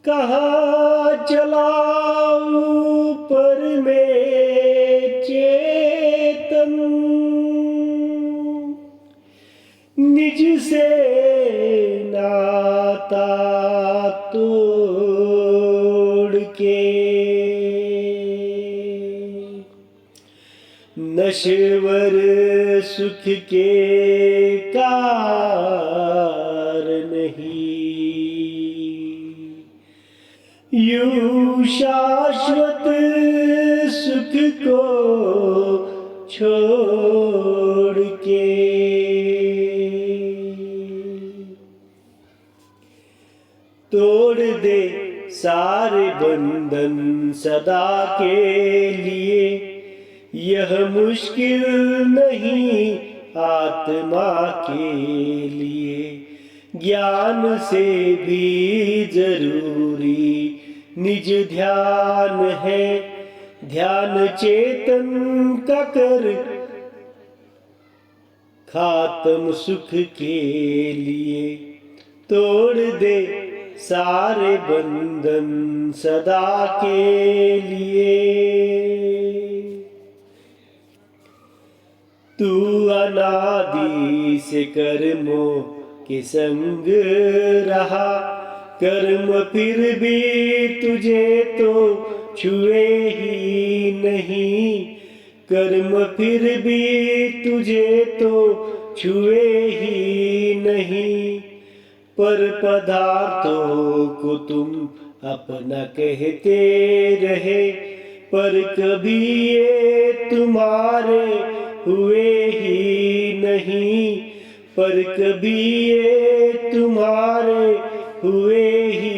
कहाँ चलाऊं पर में चेतन, निज से नाता तोड़ के। नश्वर सुख के कार नहीं, यूं शाश्वत सुख को छोड़ के। तोड़ दे सारे बंधन सदा के लिए, यह मुश्किल नहीं आत्मा के लिए। ज्ञान से भी जरूरी निज ध्यान है, ध्यान चेतन का कर खात्म सुख के लिए। तोड़ दे सारे बंधन सदा के लिए। तू अनादि से कर्मों के संग रहा, कर्म फिर भी तुझे तो छुए ही नहीं। कर्म फिर भी तुझे तो छुए ही नहीं। पर पदार्थों को तुम अपना कहते रहे, पर कभी ये तुम्हारे हुए ही नहीं। पर कभी ये तुम्हारे हुए ही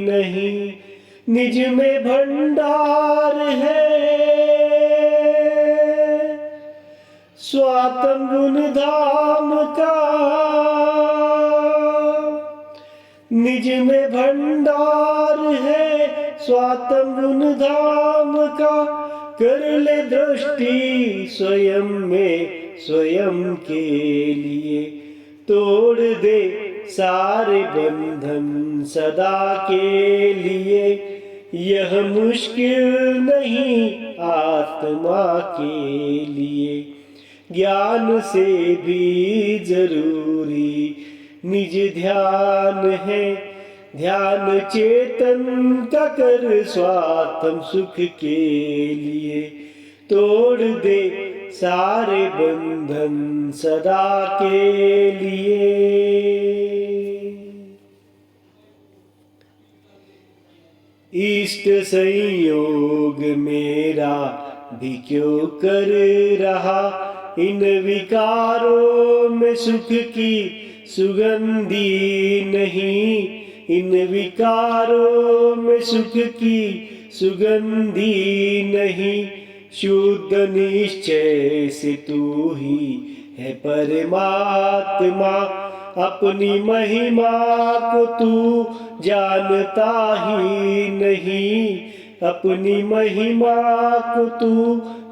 नहीं। निज में भंडार है स्वात्म गुण धाम का, निज में भंडार है स्वात्म गुण धाम का। कर ले दृष्टि स्वयं में स्वयं के लिए। तोड़ दे सारे बंधन सदा के लिए, यह मुश्किल नहीं आत्मा के लिए। ज्ञान से भी जरूरी निज ध्यान है, ध्यान चेतन का कर स्वात्म सुख के लिए। तोड़ दे सारे बंधन सदा के लिए। इष्ट संयोग मेरा भी क्यों कर रहा, इन विकारों में सुख की सुगंधी नहीं। इन विकारों में सुख की सुगंधी नहीं। शुद्ध निश्चय से तू ही है परमात्मा, अपनी महिमा को तू जानता ही नहीं। अपनी महिमा को तू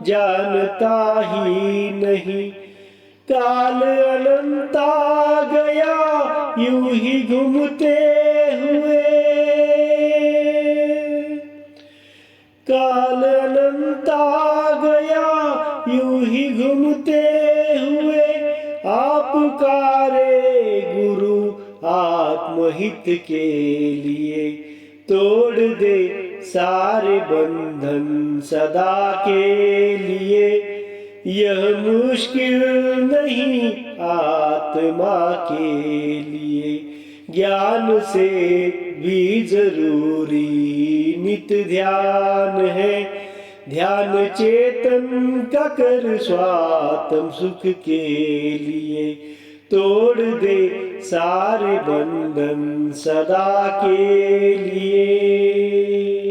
जानता ही नहीं। काल अनंत आ गया यूं ही घूमते हुए, काल अनंत आ गया यूं ही घूमते हुए। आप पुकारे गुरु आत्महित के लिए। तोड़ दे सारे बंधन सदा के लिए, यह मुश्किल नहीं आत्मा के लिए। ज्ञान से भी जरूरी नित ध्यान है, ध्यान चेतन का कर स्वात्म सुख के लिए। तोड़ दे सारे बंधन सदा के लिए।